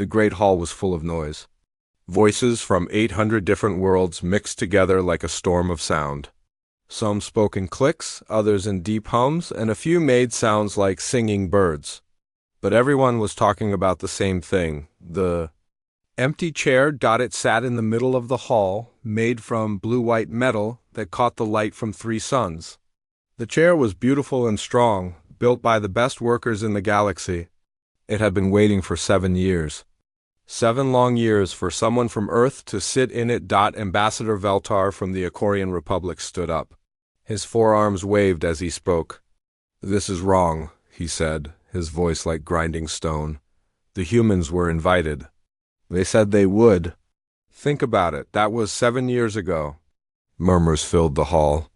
The great hall was full of noise. Voices from 800 different worlds mixed together like a storm of sound. Some spoke in clicks, others in deep hums, and a few made sounds like singing birds. But everyone was talking about the same thing, the empty chair. It sat in the middle of the hall, made from blue-white metal that caught the light from 3 suns. The chair was beautiful and strong, built by the best workers in the galaxy. It had been waiting for 7 years. 7 long years for someone from Earth to sit in it. Ambassador Veltar from the Akorian Republic stood up. His forearms waved as he spoke. "This is wrong," he said, his voice like grinding stone. "The humans were invited. They said they would. Think about it, that was 7 years ago." Murmurs filled the hall.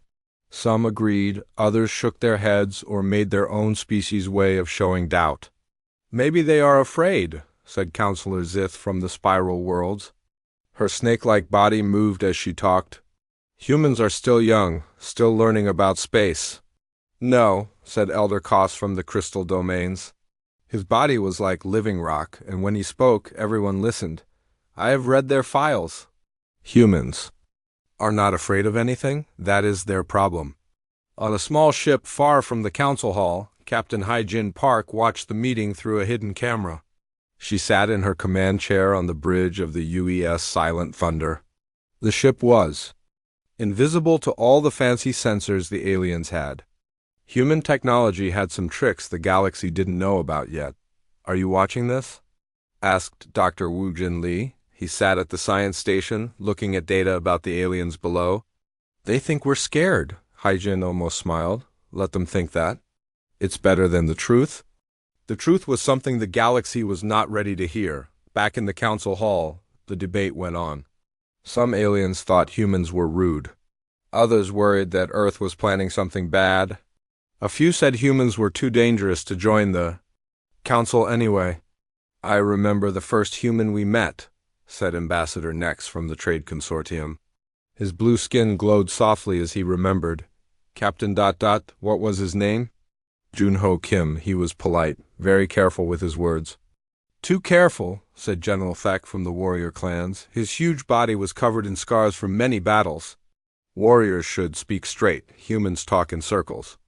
Some agreed, others shook their heads or made their own species' way of showing doubt. "Maybe they are afraid," said Counselor Zith from the Spiral Worlds. Her snake-like body moved as she talked. "Humans are still young, still learning about space." "No," said Elder Koss from the Crystal Domains. His body was like living rock, and when he spoke, everyone listened. "I have read their files. Humans are not afraid of anything. That is their problem." On a small ship far from the council hall, Captain Hyjin Park watched the meeting through a hidden camera. She sat in her command chair on the bridge of the UES Silent Thunder. The ship was invisible to all the fancy sensors the aliens had. Human technology had some tricks the galaxy didn't know about yet. "Are you watching this?" asked Dr. Woojin Lee. He sat at the science station, looking at data about the aliens below. "They think we're scared," Hyjin almost smiled. "Let them think that. It's better than the truth." The truth was something the galaxy was not ready to hear. Back in the council hall, the debate went on. Some aliens thought humans were rude. Others worried that Earth was planning something bad. A few said humans were too dangerous to join the council anyway. "I remember the first human we met," said Ambassador Nex from the Trade Consortium. His blue skin glowed softly as he remembered. Captain ... what was his name? Junho Kim. He was polite, very careful with his words. "Too careful," said General Thek from the warrior clans. His huge body was covered in scars from many battles. Warriors should speak straight. Humans talk in circles.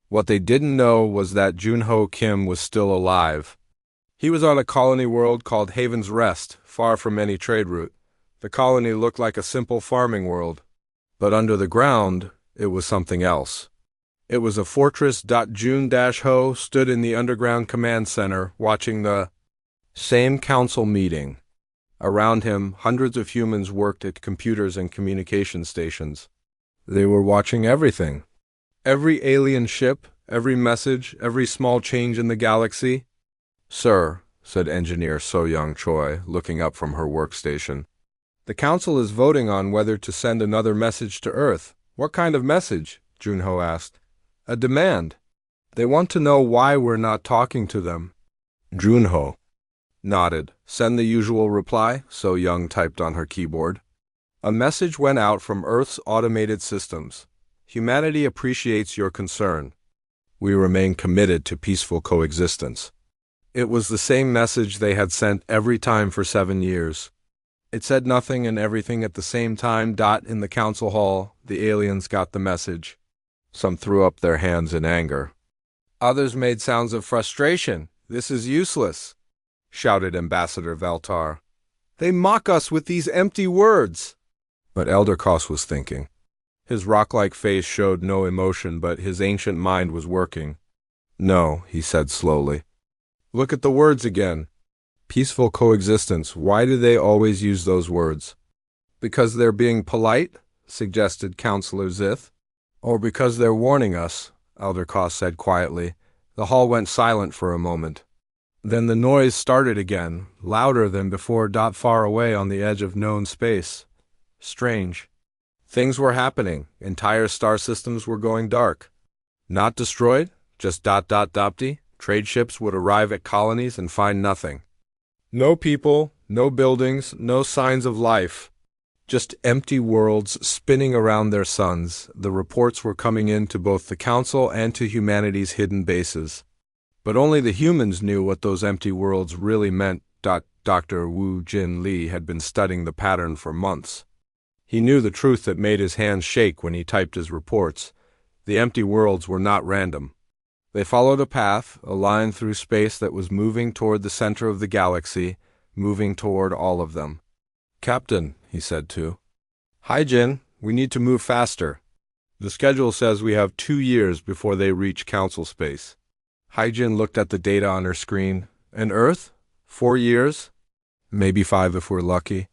What they didn't know was that Junho Kim was still alive. He was on a colony world called Haven's Rest, far from any trade route. The colony looked like a simple farming world. But under the ground, it was something else. It was a fortress. Jun-Ho stood in the underground command center, watching the same council meeting. Around him, hundreds of humans worked at computers and communication stations. They were watching everything. Every alien ship, every message, every small change in the galaxy. "Sir," said Engineer So-Young Choi, looking up from her workstation. "The council is voting on whether to send another message to Earth." "What kind of message?" Junho asked. "A demand. They want to know why we're not talking to them." Junho nodded. "Send the usual reply," So-Young typed on her keyboard. A message went out from Earth's automated systems. "Humanity appreciates your concern. We remain committed to peaceful coexistence." It was the same message they had sent every time for 7 years. It said nothing and everything at the same time. In the council hall, the aliens got the message. Some threw up their hands in anger. Others made sounds of frustration. "This is useless," shouted Ambassador Veltar. "They mock us with these empty words." But Elder Koss was thinking. His rock-like face showed no emotion, but his ancient mind was working. "No," he said slowly. "Look at the words again. Peaceful coexistence. Why do they always use those words?" "Because they're being polite," suggested Counselor Zith. "Or because they're warning us," Elder Koss said quietly. The hall went silent for a moment. Then the noise started again, louder than before. Far away on the edge of known space. Strange. Things were happening. Entire star systems were going dark. Not destroyed, just ... Trade ships would arrive at colonies and find nothing. No people, no buildings, no signs of life. Just empty worlds spinning around their suns. The reports were coming in to both the Council and to humanity's hidden bases. But only the humans knew what those empty worlds really meant. Dr. Wu Jin Lee had been studying the pattern for months. He knew the truth that made his hands shake when he typed his reports. The empty worlds were not random. They followed a path, a line through space that was moving toward the center of the galaxy, moving toward all of them. "Captain," he said to. "Hi, Jin. We need to move faster. The schedule says we have 2 years before they reach Council space." Hai-Jin looked at the data on her screen. "And Earth? 4 years? Maybe 5 if we're lucky."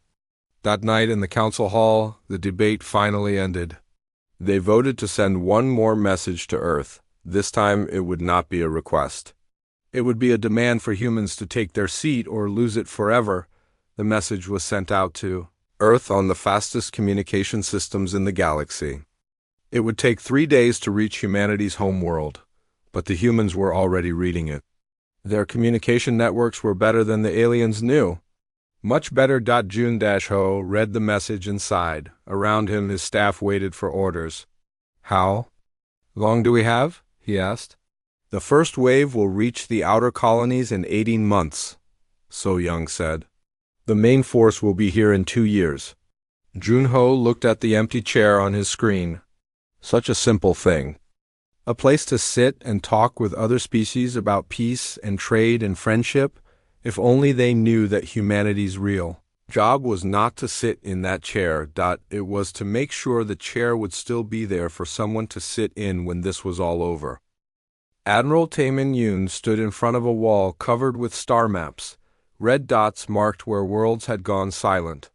That night in the Council Hall, the debate finally ended. They voted to send one more message to Earth. This time it would not be a request. It would be a demand for humans to take their seat or lose it forever. The message was sent out to Earth on the fastest communication systems in the galaxy. It would take 3 days to reach humanity's home world, but the humans were already reading it. Their communication networks were better than the aliens knew. Much better. Jun-Ho read the message and sighed. Around him his staff waited for orders. "How long do we have?" he asked. "The first wave will reach the outer colonies in 18 months, So Young said. "The main force will be here in 2 years." Jun-Ho looked at the empty chair on his screen. Such a simple thing. A place to sit and talk with other species about peace and trade and friendship. If only they knew that humanity's real. Job was not to sit in that chair. It was to make sure the chair would still be there for someone to sit in when this was all over. Admiral Taemin Yoon stood in front of a wall covered with star maps. Red dots marked where worlds had gone silent.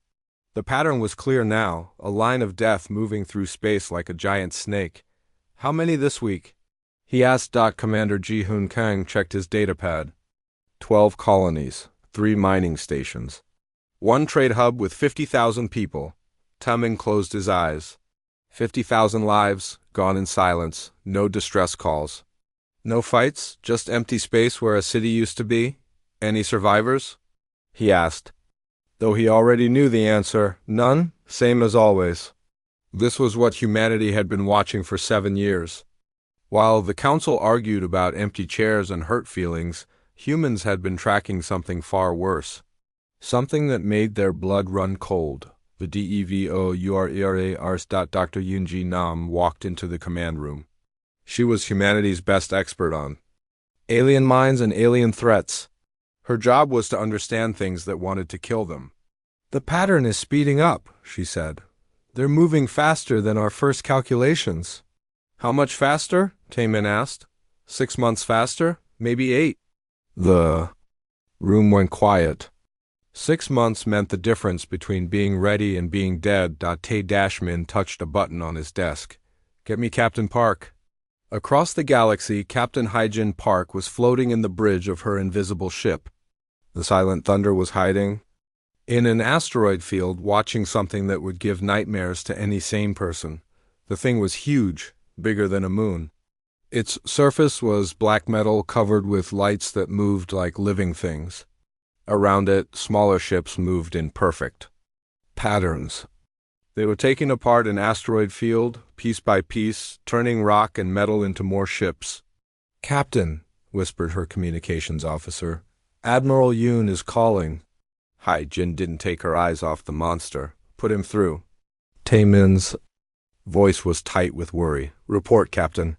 The pattern was clear now, a line of death moving through space like a giant snake. "How many this week?" he asked. Commander Ji-Hoon Kang checked his datapad. 12 colonies, 3 mining stations. 1 trade hub with 50,000 people. Taemin closed his eyes. 50,000 lives, gone in silence, no distress calls. No fights, just empty space where a city used to be. "Any survivors?" he asked. Though he already knew the answer, none, same as always. This was what humanity had been watching for 7 years. While the council argued about empty chairs and hurt feelings, humans had been tracking something far worse. Something that made their blood run cold. The DEVOURERARS. Dr. Yoonji Nam walked into the command room. She was humanity's best expert on alien minds and alien threats. Her job was to understand things that wanted to kill them. "The pattern is speeding up," she said. "They're moving faster than our first calculations." "How much faster?" Taemin asked. 6 months faster? Maybe 8. The room went quiet. 6 months meant the difference between being ready and being dead. Tae-Min touched a button on his desk. "Get me Captain Park." Across the galaxy, Captain Hai-Jin Park was floating in the bridge of her invisible ship. The silent thunder was hiding in an asteroid field, watching something that would give nightmares to any sane person. The thing was huge, bigger than a moon. Its surface was black metal covered with lights that moved like living things. Around it, smaller ships moved in perfect patterns. They were taking apart an asteroid field, piece by piece, turning rock and metal into more ships. "Captain," whispered her communications officer, "Admiral Yoon is calling." Hai-Jin didn't take her eyes off the monster. "Put him through." Taemin's voice was tight with worry. "Report, Captain."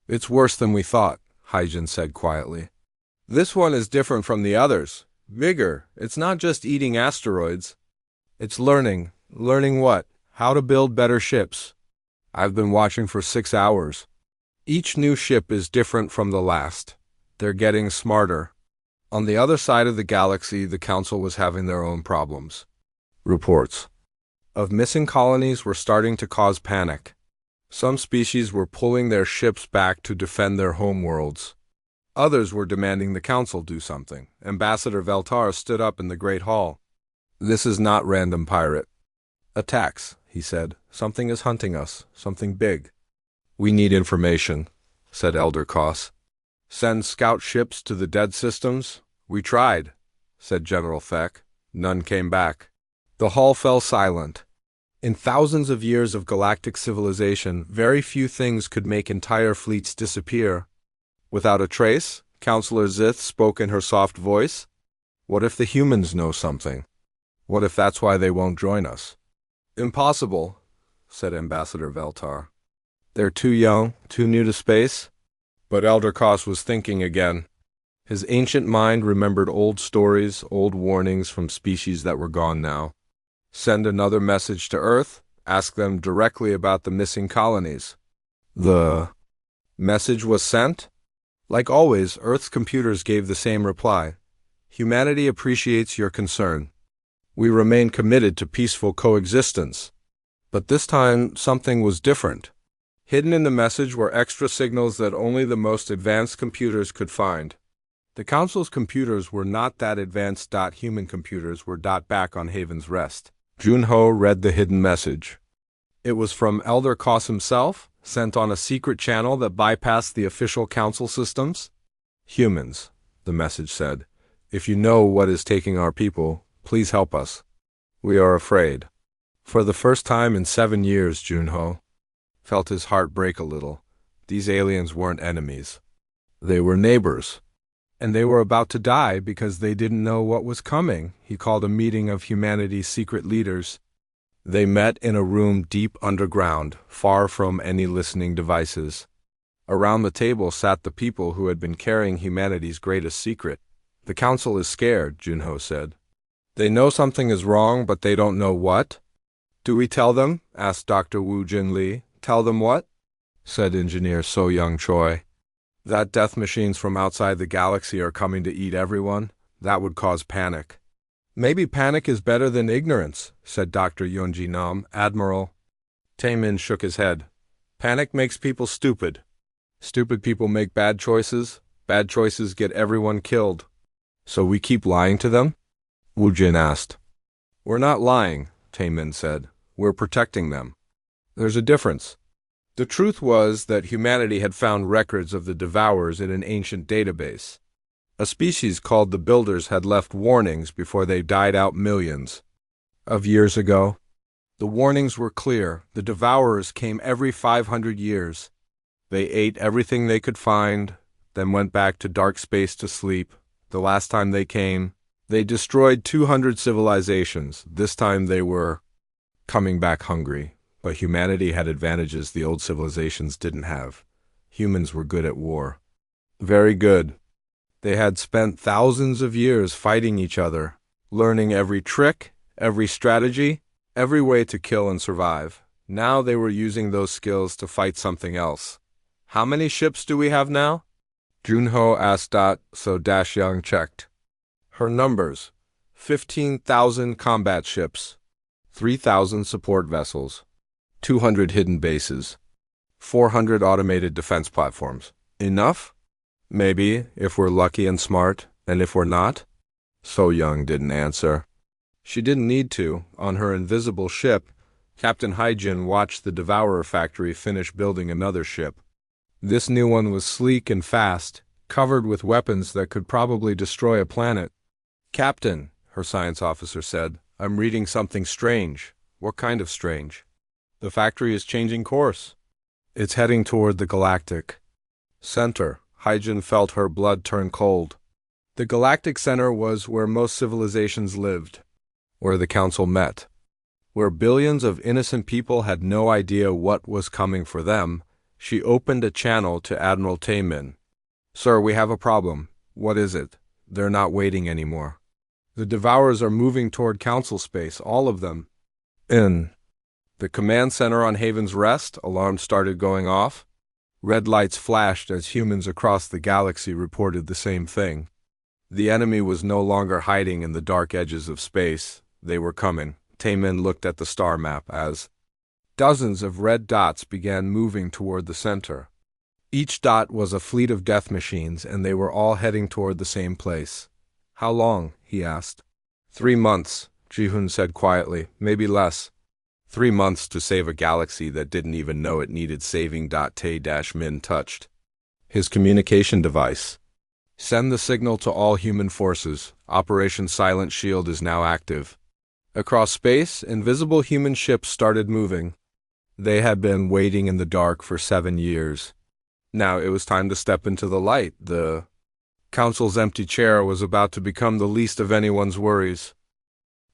"It's worse than we thought," Hai-Jin said quietly. "This one is different from the others. Bigger. It's not just eating asteroids. It's learning. Learning what? How to build better ships. I've been watching for 6 hours. Each new ship is different from the last. They're getting smarter." On the other side of the galaxy, the Council was having their own problems. Reports of missing colonies were starting to cause panic. Some species were pulling their ships back to defend their homeworlds. Others were demanding the Council do something. Ambassador Veltar stood up in the Great Hall. "This is not random pirate attacks," he said. "Something is hunting us, something big." "We need information," said Elder Koss. "Send scout ships to the dead systems?" "We tried," said General Thek. None came back. The hall fell silent. In thousands of years of galactic civilization, very few things could make entire fleets disappear. "Without a trace?" Counselor Zith spoke in her soft voice. What if the humans know something? What if that's why they won't join us? Impossible, said Ambassador Veltar. They're too young, too new to space. But Elder Koss was thinking again. His ancient mind remembered old stories, old warnings from species that were gone now. Send another message to Earth, ask them directly about the missing colonies. The message was sent? Like always, Earth's computers gave the same reply. Humanity appreciates your concern. We remain committed to peaceful coexistence. But this time, something was different. Hidden in the message were extra signals that only the most advanced computers could find. The Council's computers were not that advanced. Human computers were back on Haven's Rest. Junho read the hidden message. It was from Elder Koss himself, sent on a secret channel that bypassed the official Council systems. Humans, the message said, if you know what is taking our people, please help us. We are afraid. For the first time in 7 years, Junho felt his heart break a little. These aliens weren't enemies. They were neighbors. And they were about to die because they didn't know what was coming. He called a meeting of humanity's secret leaders. They met in a room deep underground, far from any listening devices. Around the table sat the people who had been carrying humanity's greatest secret. The Council is scared, Junho said. They know something is wrong, but they don't know what. Do we tell them? Asked Dr. Wu Jinli. Tell them what? Said Engineer So Young Choi. That death machines from outside the galaxy are coming to eat everyone. That would cause panic. Maybe panic is better than ignorance, said Dr. Yunji Nam, Admiral. Taemin shook his head. Panic makes people stupid. Stupid people make bad choices. Bad choices get everyone killed. So we keep lying to them? Wu Jin asked. We're not lying, Taemin said. We're protecting them. There's a difference. The truth was that humanity had found records of the Devourers in an ancient database. A species called the Builders had left warnings before they died out millions of years ago. The warnings were clear. The Devourers came every 500 years. They ate everything they could find, then went back to dark space to sleep. The last time they came, they destroyed 200 civilizations. This time they were coming back hungry. But humanity had advantages the old civilizations didn't have. Humans were good at war. Very good. They had spent thousands of years fighting each other, learning every trick, every strategy, every way to kill and survive. Now they were using those skills to fight something else. How many ships do we have now? Junho asked so Young checked. Her numbers: 15,000 combat ships, 3,000 support vessels, 200 hidden bases, 400 automated defense platforms. Enough? Maybe, if we're lucky and smart, and if we're not? So Young didn't answer. She didn't need to. On her invisible ship, Captain Haijin watched the Devourer factory finish building another ship. This new one was sleek and fast, covered with weapons that could probably destroy a planet. Captain, her science officer said, I'm reading something strange. What kind of strange? The factory is changing course. It's heading toward the Galactic Center. Haijin felt her blood turn cold. The Galactic Center was where most civilizations lived, where the Council met, where billions of innocent people had no idea what was coming for them. She opened a channel to Admiral Taemin. Sir, we have a problem. What is it? They're not waiting anymore. The Devourers are moving toward Council space, all of them. In the command center on Haven's Rest, alarms started going off. Red lights flashed as humans across the galaxy reported the same thing. The enemy was no longer hiding in the dark edges of space. They were coming. Taemin looked at the star map as dozens of red dots began moving toward the center. Each dot was a fleet of death machines, and they were all heading toward the same place. How long? He asked. 3 months, Ji-hun said quietly. Maybe less. 3 months to save a galaxy that didn't even know it needed saving. Tae-Min touched his communication device. Send the signal to all human forces. Operation Silent Shield is now active. Across space, invisible human ships started moving. They had been waiting in the dark for 7 years. Now it was time to step into the light. The Council's empty chair was about to become the least of anyone's worries.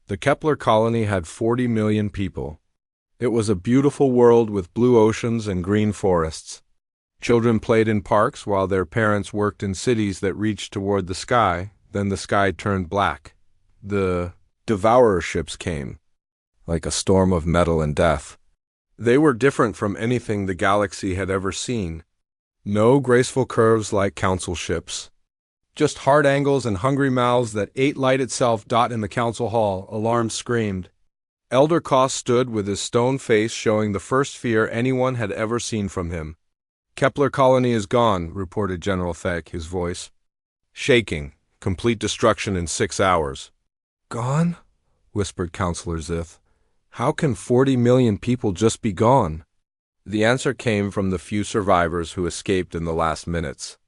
The Kepler colony had 40 million people. It was a beautiful world with blue oceans and green forests. Children played in parks while their parents worked in cities that reached toward the sky. Then the sky turned black. The devourer ships came, like a storm of metal and death. They were different from anything the galaxy had ever seen. No graceful curves like council ships. Just hard angles and hungry mouths that ate light itself. In the council hall, alarm screamed. Elder Koss stood with his stone face showing the first fear anyone had ever seen from him. Kepler colony is gone, reported General Thek, his voice shaking. Complete destruction in 6 hours. Gone? Whispered Counselor Zith. How can 40 million people just be gone? The answer came from the few survivors who escaped in the last minutes.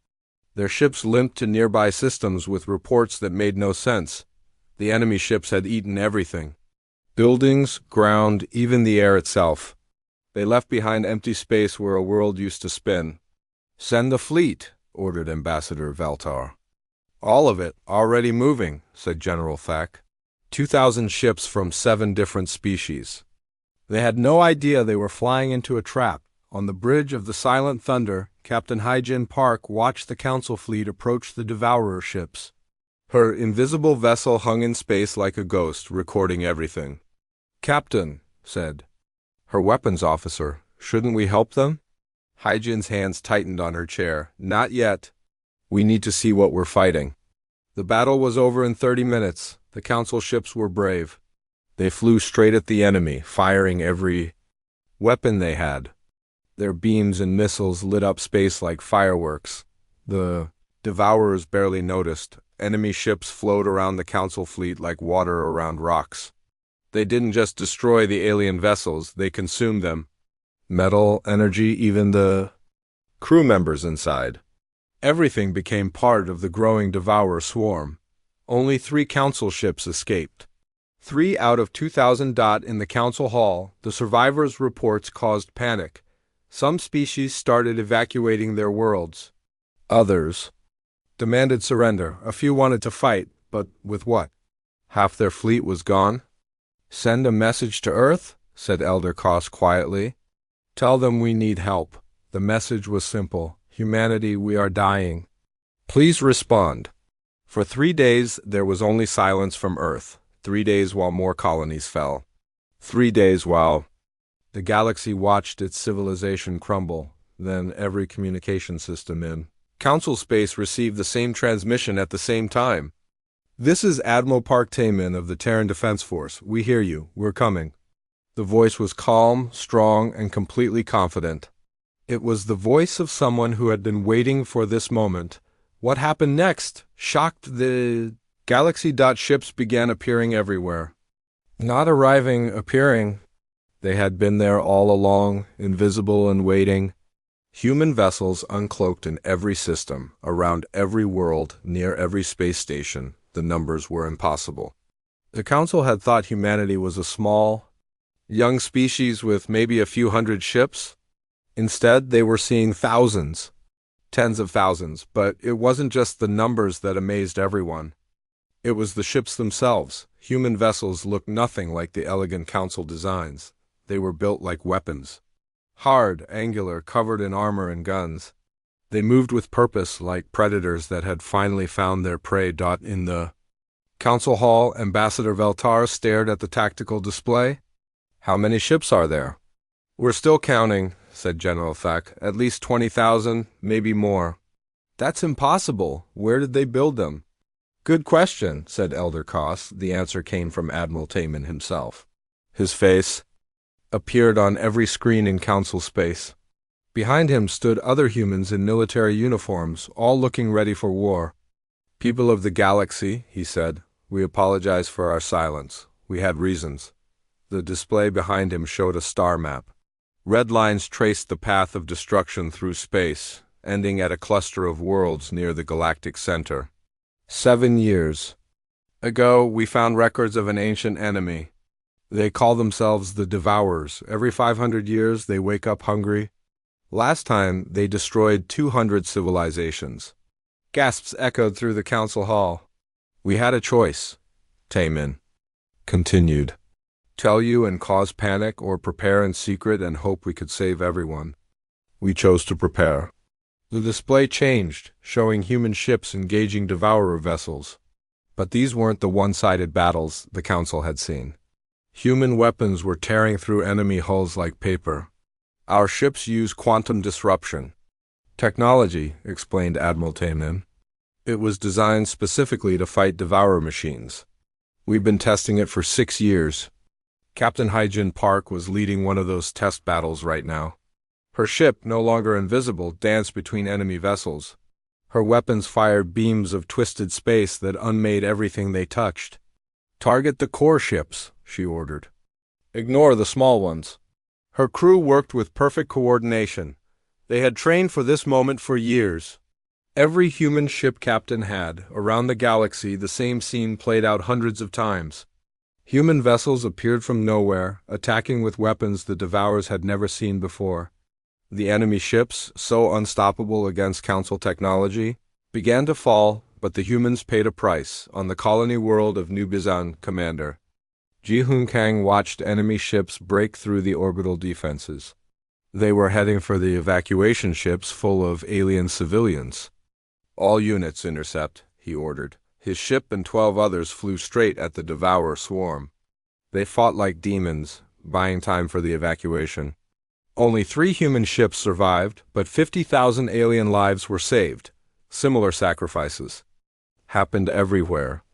Their ships limped to nearby systems with reports that made no sense. The enemy ships had eaten everything. Buildings, ground, even the air itself. They left behind empty space where a world used to spin. Send the fleet, ordered Ambassador Valtar. All of it, already moving, said General Thak. 2,000 ships from 7 different species. They had no idea they were flying into a trap. On the bridge of the Silent Thunder, Captain Hyjin Park watched the Council fleet approach the Devourer ships. Her invisible vessel hung in space like a ghost, recording everything. Captain, said her weapons officer, shouldn't we help them? Hyjin's hands tightened on her chair. Not yet. We need to see what we're fighting. The battle was over in 30 minutes. The Council ships were brave. They flew straight at the enemy, firing every weapon they had. Their beams and missiles lit up space like fireworks. The Devourers barely noticed. Enemy ships flowed around the Council fleet like water around rocks. They didn't just destroy the alien vessels, they consumed them. Metal, energy, even the crew members inside. Everything became part of the growing Devourer swarm. Only 3 Council ships escaped. 3 out of 2,000. In the Council hall, the survivors' reports caused panic. Some species started evacuating their worlds. Others demanded surrender. A few wanted to fight, but with what? Half their fleet was gone? Send a message to Earth, said Elder Koss quietly. Tell them we need help. The message was simple. Humanity, we are dying. Please respond. For 3 days, there was only silence from Earth. 3 days while more colonies fell. 3 days while the galaxy watched its civilization crumble. Then every communication system in Council space received the same transmission at the same time. This is Admiral Park Taemin of the Terran Defense Force. We hear you. We're coming. The voice was calm, strong, and completely confident. It was the voice of someone who had been waiting for this moment. What happened next? Shocked, the galaxy. Ships began appearing everywhere. Not arriving, appearing. They had been there all along, invisible and waiting. Human vessels uncloaked in every system, around every world, near every space station. The numbers were impossible. The Council had thought humanity was a small, young species with maybe a few hundred ships. Instead, they were seeing thousands, tens of thousands, but it wasn't just the numbers that amazed everyone. It was the ships themselves. Human vessels looked nothing like the elegant Council designs. They were built like weapons. Hard, angular, covered in armor and guns. They moved with purpose like predators that had finally found their prey. In the Council hall, Ambassador Veltar stared at the tactical display. How many ships are there? We're still counting, said General Thak. At least 20,000, maybe more. That's impossible. Where did they build them? Good question, said Elder Koss. The answer came from Admiral Taemin himself. His face appeared on every screen in Council space. Behind him stood other humans in military uniforms, all looking ready for war. People of the galaxy, he said, we apologize for our silence. We had reasons. The display behind him showed a star map. Red lines traced the path of destruction through space, ending at a cluster of worlds near the galactic center. 7 years ago, we found records of an ancient enemy. They call themselves the Devourers. Every 500 years, they wake up hungry. Last time, they destroyed 200 civilizations. Gasps echoed through the council hall. We had a choice, Taemin continued. Tell you and cause panic, or prepare in secret and hope we could save everyone. We chose to prepare. The display changed, showing human ships engaging devourer vessels. But these weren't the one-sided battles the council had seen. Human weapons were tearing through enemy hulls like paper. Our ships use quantum disruption technology, explained Admiral Taemin. It was designed specifically to fight devourer machines. We've been testing it for 6 years. Captain Hyjin Park was leading one of those test battles right now. Her ship, no longer invisible, danced between enemy vessels. Her weapons fired beams of twisted space that unmade everything they touched. Target the core ships, she ordered. Ignore the small ones. Her crew worked with perfect coordination. They had trained for this moment for years. Every human ship captain had, around the galaxy, the same scene played out hundreds of times. Human vessels appeared from nowhere, attacking with weapons the devourers had never seen before. The enemy ships, so unstoppable against Council technology, began to fall, but the humans paid a price. On the colony world of New Bizan, Commander Ji Hoon-kang watched enemy ships break through the orbital defenses. They were heading for the evacuation ships full of alien civilians. All units intercept, he ordered. His ship and 12 others flew straight at the devourer swarm. They fought like demons, buying time for the evacuation. Only 3 human ships survived, but 50,000 alien lives were saved. Similar sacrifices happened everywhere.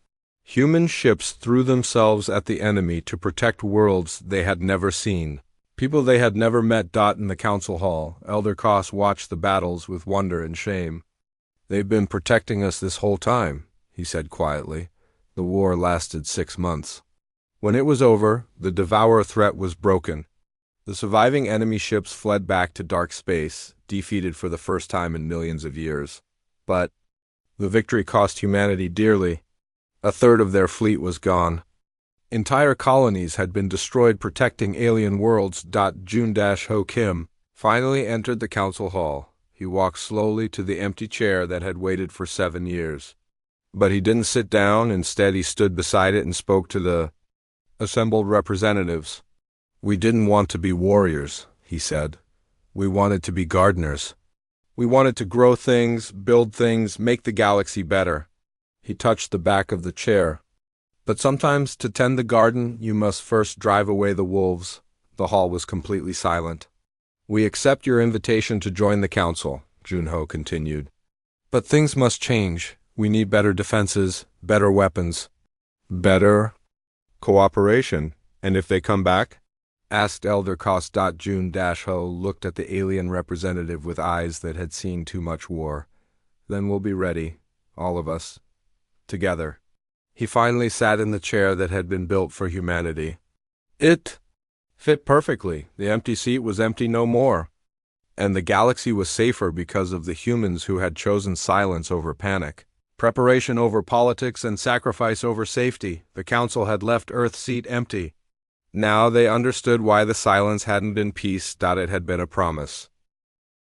Human ships threw themselves at the enemy to protect worlds they had never seen. People they had never met. In the council hall, Elder Koss watched the battles with wonder and shame. They've been protecting us this whole time, he said quietly. The war lasted 6 months. When it was over, the devourer threat was broken. The surviving enemy ships fled back to dark space, defeated for the first time in millions of years. But the victory cost humanity dearly. A third of their fleet was gone. Entire colonies had been destroyed protecting alien worlds. Jun-Ho Kim finally entered the council hall. He walked slowly to the empty chair that had waited for 7 years. But he didn't sit down. Instead, he stood beside it and spoke to the assembled representatives. We didn't want to be warriors, he said. We wanted to be gardeners. We wanted to grow things, build things, make the galaxy better. He touched the back of the chair. But sometimes to tend the garden, you must first drive away the wolves. The hall was completely silent. We accept your invitation to join the council, Junho continued. But things must change. We need better defenses, better weapons, better cooperation. And if they come back? Asked Elder Koss. Jun-Ho looked at the alien representative with eyes that had seen too much war. Then we'll be ready, all of us, together. He finally sat in the chair that had been built for humanity. It fit perfectly. The empty seat was empty no more. And the galaxy was safer because of the humans who had chosen silence over panic. Preparation over politics and sacrifice over safety. The council had left Earth's seat empty. Now they understood why the silence hadn't been peace. It had been a promise.